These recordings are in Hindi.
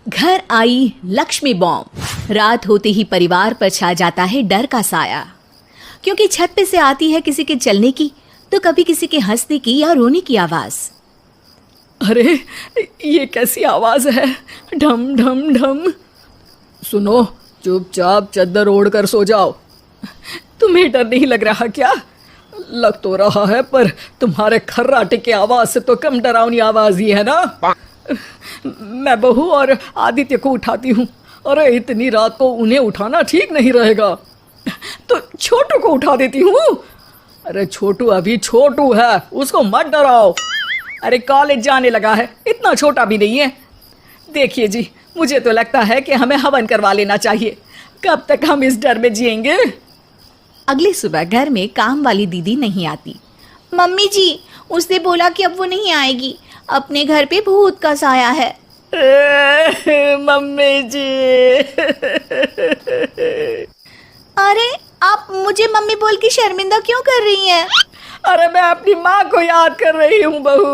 घर आई लक्ष्मी बॉम्ब। रात होते ही परिवार पर छा जाता है डर का साया, क्योंकि छत पे से आती है किसी के चलने की तो कभी किसी के हंसने की या रोने की आवाज। अरे ये कैसी आवाज है? ढम ढम ढम। सुनो, चुपचाप चद्दर ओढ़ कर सो जाओ। तुम्हें डर नहीं लग रहा क्या? लग तो रहा है, पर तुम्हारे खर्राटे की आवाज से तो कम डरावनी आवाज ही है ना। मैं बहू और आदित्य को उठाती हूँ। अरे इतनी रात को उन्हें उठाना ठीक नहीं रहेगा, तो छोटू को उठा देती हूँ। अरे छोटू अभी छोटू है, उसको मत डराओ। अरे कॉलेज जाने लगा है, इतना छोटा भी नहीं है। देखिए जी, मुझे तो लगता है कि हमें हवन करवा लेना चाहिए। कब तक हम इस डर में जिएंगे? अगली सुबह घर में काम वाली दीदी नहीं आती। मम्मी जी, उसने बोला कि अब वो नहीं आएगी, अपने घर पे भूत का साया है। मम्मी जी। अरे आप मुझे मम्मी बोल के शर्मिंदा क्यों कर रही हैं? अरे मैं अपनी माँ को याद कर रही हूँ बहू।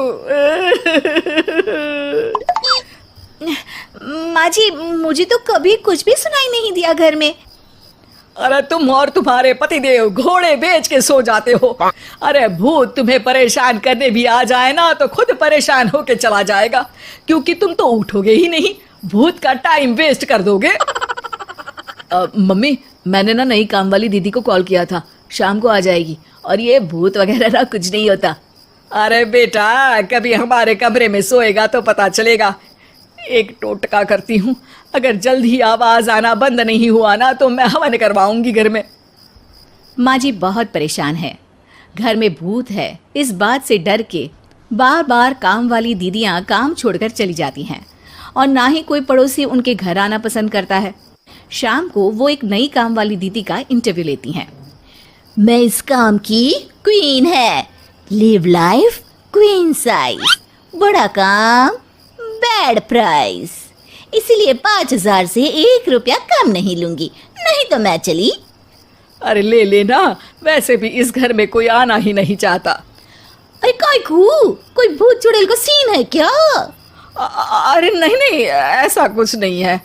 माँ जी, मुझे तो कभी कुछ भी सुनाई नहीं दिया घर में। अरे तुम और तुम्हारे पतिदेव घोड़े बेच के सो जाते हो। अरे भूत तुम्हें परेशान करने भी आ जाए ना तो खुद परेशान होके चला जाएगा, क्योंकि तुम तो उठोगे ही नहीं, भूत का टाइम वेस्ट कर दोगे। मम्मी, मैंने ना नई काम वाली दीदी को कॉल किया था, शाम को आ जाएगी, और ये भूत वगैरह ना कुछ नहीं होता। अरे बेटा, कभी हमारे कमरे में सोएगा तो पता चलेगा। एक टोटका करती हूँ, अगर जल्द ही आवाज आना बंद नहीं हुआ ना तो मैं हवन करवाऊंगी घर में। माँ जी बहुत परेशान है, घर में भूत है इस बात से डर के बार बार काम वाली दीदियाँ काम छोड़कर चली जाती हैं, और ना ही कोई पड़ोसी उनके घर आना पसंद करता है। शाम को वो एक नई काम वाली दीदी का इंटरव्यू लेती हैं। मैं इस काम की क्वीन है, लिव लाइफ क्वीन साइज, बड़ा काम बैड प्राइस, इसीलिए 5,000 से 1 रुपया कम नहीं लूंगी, नहीं तो मैं चली। अरे ले लेना, वैसे भी इस घर में कोई आना ही नहीं चाहता। अरे कोई भूत चुड़ैल का सीन है क्या? अरे नहीं नहीं, ऐसा कुछ नहीं है।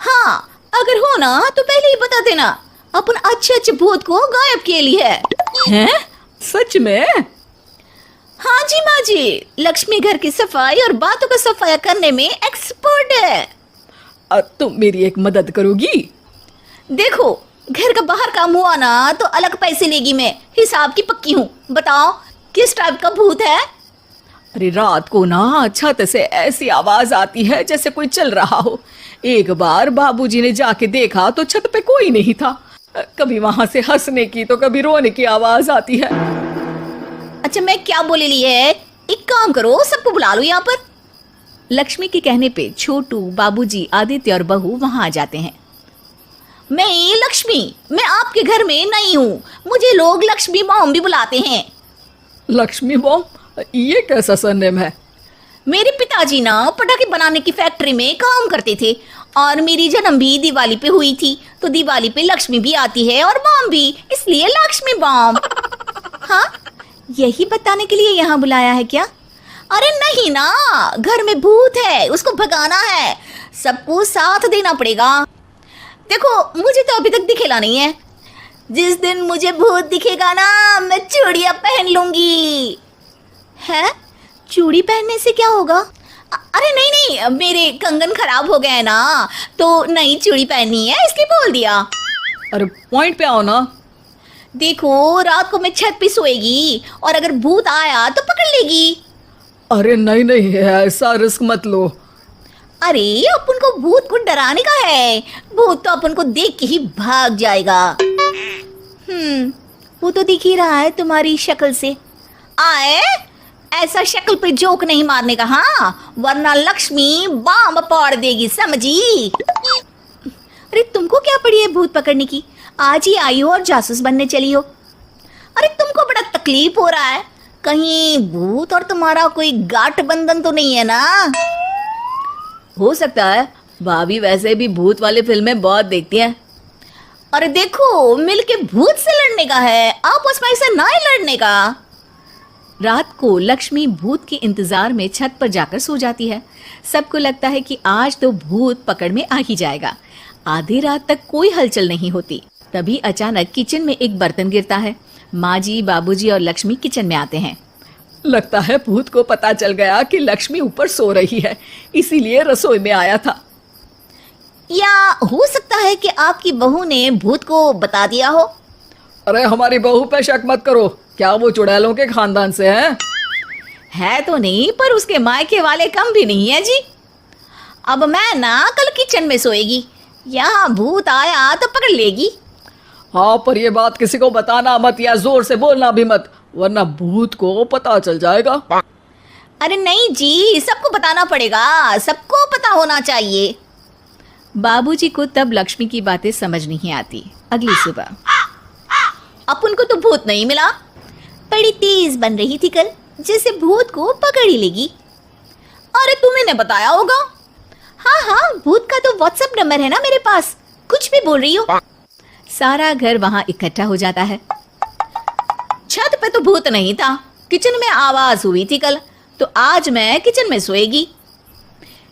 हाँ, अगर हो ना तो पहले ही बता देना, अपन अच्छे अच्छे भूत को गायब किए लिए हैं। सच में? हाँ जी माँ जी, लक्ष्मी घर की सफाई और बातों का सफाया करने में एक्सपर्ट है। तुम मेरी एक मदद करोगी? देखो, घर का बाहर काम हुआ ना तो अलग पैसे लेगी, मैं हिसाब की पक्की हूँ। बताओ किस टाइप का भूत है? अरे रात को ना छत से ऐसी आवाज आती है जैसे कोई चल रहा हो। एक बार बाबूजी ने जाके देखा तो छत पे कोई नहीं था। कभी वहां से हंसने की तो कभी रोने की आवाज आती है। अच्छा, मैं क्या बोले ली है, एक काम करो, सबको बुला लो यहाँ पर। लक्ष्मी के कहने पे छोटू, बाबूजी, आदित्य और बहू वहां आ जाते हैं। मैं लक्ष्मी, मैं आपके घर में नहीं हूँ, मुझे लोग लक्ष्मी बॉम्ब भी बुलाते हैं। लक्ष्मी बॉम्ब? ये कैसा सरनेम है? मेरे पिताजी ना पटाखे बनाने की फैक्ट्री में काम करते थे, और मेरी जन्म भी दिवाली पे हुई थी, तो दिवाली पे लक्ष्मी भी आती है और बॉम्ब भी, इसलिए लक्ष्मी बॉम्ब। हाँ, यही बताने के लिए यहाँ बुलाया है क्या? अरे नहीं ना, घर में भूत है, उसको भगाना है, सबको साथ देना पड़ेगा। देखो, मुझे तो अभी तक दिखेला नहीं है, जिस दिन मुझे भूत दिखेगा ना मैं चूड़ियाँ पहन लूंगी। है? चूड़ी पहनने से क्या होगा? अरे नहीं नहीं, मेरे कंगन खराब हो गए हैं ना, तो नई चूड़ी पहननी है इसलिए बोल दिया। अरे पॉइंट पे आओ ना। देखो, रात को मैं छत पे सोएगी और अगर भूत आया तो पकड़ लेगी। अरे नहीं नहीं, ऐसा रिस्क मत लो। अरे अपन को भूत को डराने का है, भूत तो अपन को देख के ही भाग जाएगा। वो तो दिख ही रहा है तुम्हारी शक्ल से। आए, ऐसा शक्ल पे जोक नहीं मारने का, हाँ, वरना लक्ष्मी बॉम्ब पाड़ देगी, समझी? अरे तुमको क्या पड़ी है भूत पकड़ने की? आज ही आई हो और जासूस बनने चली हो। अरे तुमको बड़ा तकलीफ हो रहा है, कहीं भूत और तुम्हारा कोई गांठ बंधन तो नहीं है ना? हो सकता है, भाभी वैसे भी भूत वाली फिल्में बहुत देखती हैं। अरे देखो, मिलके भूत से लड़ने का है, आपस में ऐसे ना ही लड़ने का। रात को लक्ष्मी भूत के इंतजार में छत पर जाकर सो जाती है। सबको लगता है कि आज तो भूत पकड़ में आ ही जाएगा। आधी रात तक कोई हलचल नहीं होती। तभी अचानक किचन में एक बर्तन गिरता है। माँ जी, बाबूजी और लक्ष्मी किचन में आते हैं। लगता है भूत को पता चल गया कि लक्ष्मी ऊपर सो रही है, इसीलिए रसोई में आया था। या हो सकता है कि आपकी बहू ने भूत को बता दिया हो। अरे हमारी बहू पे शक मत करो, क्या वो चुड़ैलों के खानदान से है तो नहीं, पर उसके मायके वाले कम भी नहीं है जी। अब मैं ना कल किचन में सोएगी, यहाँ भूत आया तो पकड़ लेगी। हाँ, पर ये बात किसी को बताना मत या जोर से बोलना भी मत, वरना भूत को पता चल जाएगा। अरे नहीं जी, सबको बताना पड़ेगा, सबको पता होना चाहिए। बाबूजी को तब लक्ष्मी की बातें समझ नहीं आती। अगली सुबह अपन को तो भूत नहीं मिला। बड़ी तेज बन रही थी कल, जैसे भूत को पकड़ ही लेगी। अरे तुम्हें ने बताया होगा। हाँ हाँ, भूत का तो व्हाट्सएप नंबर है ना मेरे पास, कुछ भी बोल रही हो। सारा घर वहां इकट्ठा हो जाता है। छत पे तो भूत नहीं था, किचन में आवाज हुई थी कल, तो आज मैं किचन में सोएगी।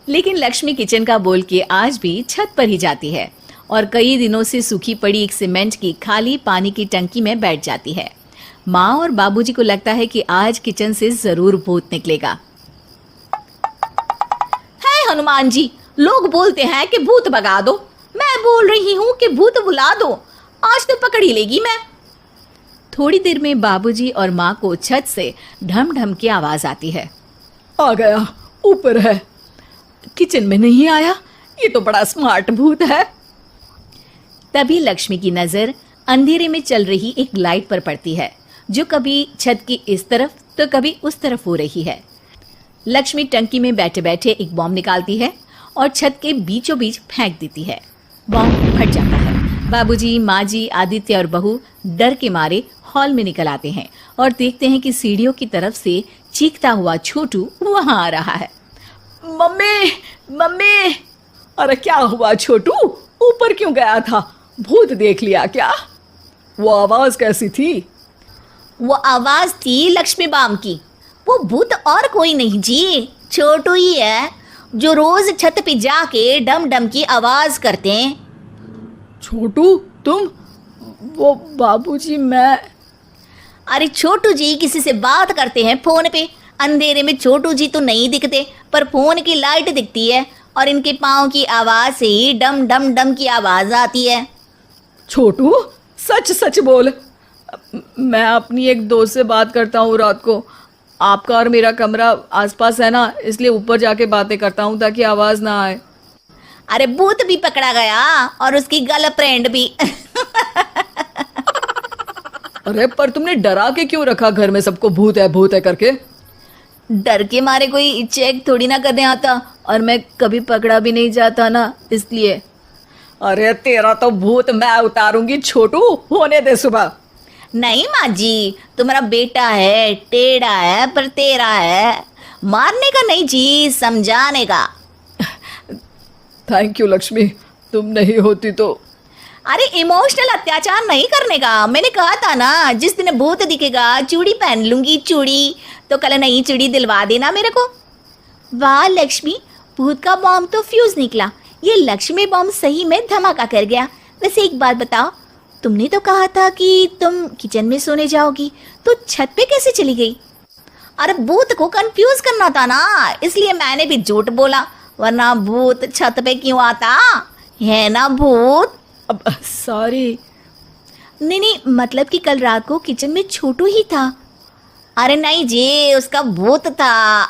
लेकिन लक्ष्मी किचन का बोल के आज भी छत पर ही जाती है और कई दिनों से सूखी पड़ी एक सीमेंट की खाली पानी की टंकी में बैठ जाती है। माँ और बाबूजी को लगता है कि आज किचन से जरूर भूत निकलेगा। है हनुमान जी, लोग बोलते हैं कि भूत भगा दो, मैं बोल रही हूँ कि भूत बुला दो, आज तो पकड़ ही लेगी मैं। थोड़ी देर में बाबूजी और माँ को छत से ढम ढम की आवाज आती है। आ गया, ऊपर है, किचन में नहीं आया, ये तो बड़ा स्मार्ट भूत है। तभी लक्ष्मी की नजर अंधेरे में चल रही एक लाइट पर पड़ती है, जो कभी छत की इस तरफ तो कभी उस तरफ हो रही है। लक्ष्मी टंकी में बैठे बैठे एक बॉम्ब निकालती है और छत के बीचों बीच फेंक देती है। बॉम्ब फट जाता है। बाबूजी, माँ जी, आदित्य और बहू डर के मारे हॉल में निकल आते हैं और देखते हैं कि सीढ़ियों की तरफ से चीखता हुआ छोटू वहां आ रहा है। मम्मी मम्मी, अरे क्या हुआ छोटू, ऊपर क्यों गया था, भूत देख लिया क्या? वो आवाज कैसी थी? वो आवाज थी लक्ष्मी बाम की। वो भूत और कोई नहीं जी, छोटू ही है, जो रोज छत पे जाके डम डम की आवाज करते हैं। छोटू तुम? वो बाबूजी मैं। अरे छोटू जी किसी से बात करते हैं फोन पे। अंधेरे में छोटू जी तो नहीं दिखते, पर फोन की लाइट दिखती है और इनके पाँव की आवाज से ही डम डम डम की आवाज आती है। छोटू सच सच बोल। मैं अपनी एक दोस्त से बात करता हूँ रात को, आपका और मेरा कमरा आसपास है ना, इसलिए ऊपर जाके बातें करता हूँ ताकि आवाज ना आए। अरे भूत भी पकड़ा गया और उसकी गर्लफ्रेंड भी। अरे पर तुमने डरा के क्यों रखा घर में सबको भूत है करके? डर के मारे कोई चेक थोड़ी ना करने आता, और मैं कभी पकड़ा भी नहीं जाता ना, इसलिए। अरे तेरा तो भूत मैं उतारूंगी छोटू, होने दे सुबह। नहीं माँ जी, तुम्हारा बेटा है, टेढ़ा है पर तेरा है, मारने का नहीं जी, समझाने का। थैंक यू लक्ष्मी, तुम नहीं होती तो। अरे इमोशनल अत्याचार नहीं करने का, मैंने कहा था ना, जिस दिन भूत दिखेगा चूड़ी पहन लूंगी, चूड़ी तो कल नई चूड़ी दिलवा देना मेरे को। वाह लक्ष्मी, भूत का बॉम्ब तो फ्यूज निकला, ये लक्ष्मी बॉम्ब सही में धमाका कर गया। वैसे एक बात बताओ, तुमने तो कहा था कि तुम किचन में सोने जाओगी, तो छत पे कैसे चली गई? अरे भूत को कंफ्यूज करना था ना, इसलिए मैंने भी झूठ बोला, वरना भूत छत पे क्यों आता है ना भूत। अब सॉरी। नहीं, मतलब कि कल रात को किचन में छोटू ही था। अरे नहीं जी, उसका भूत था।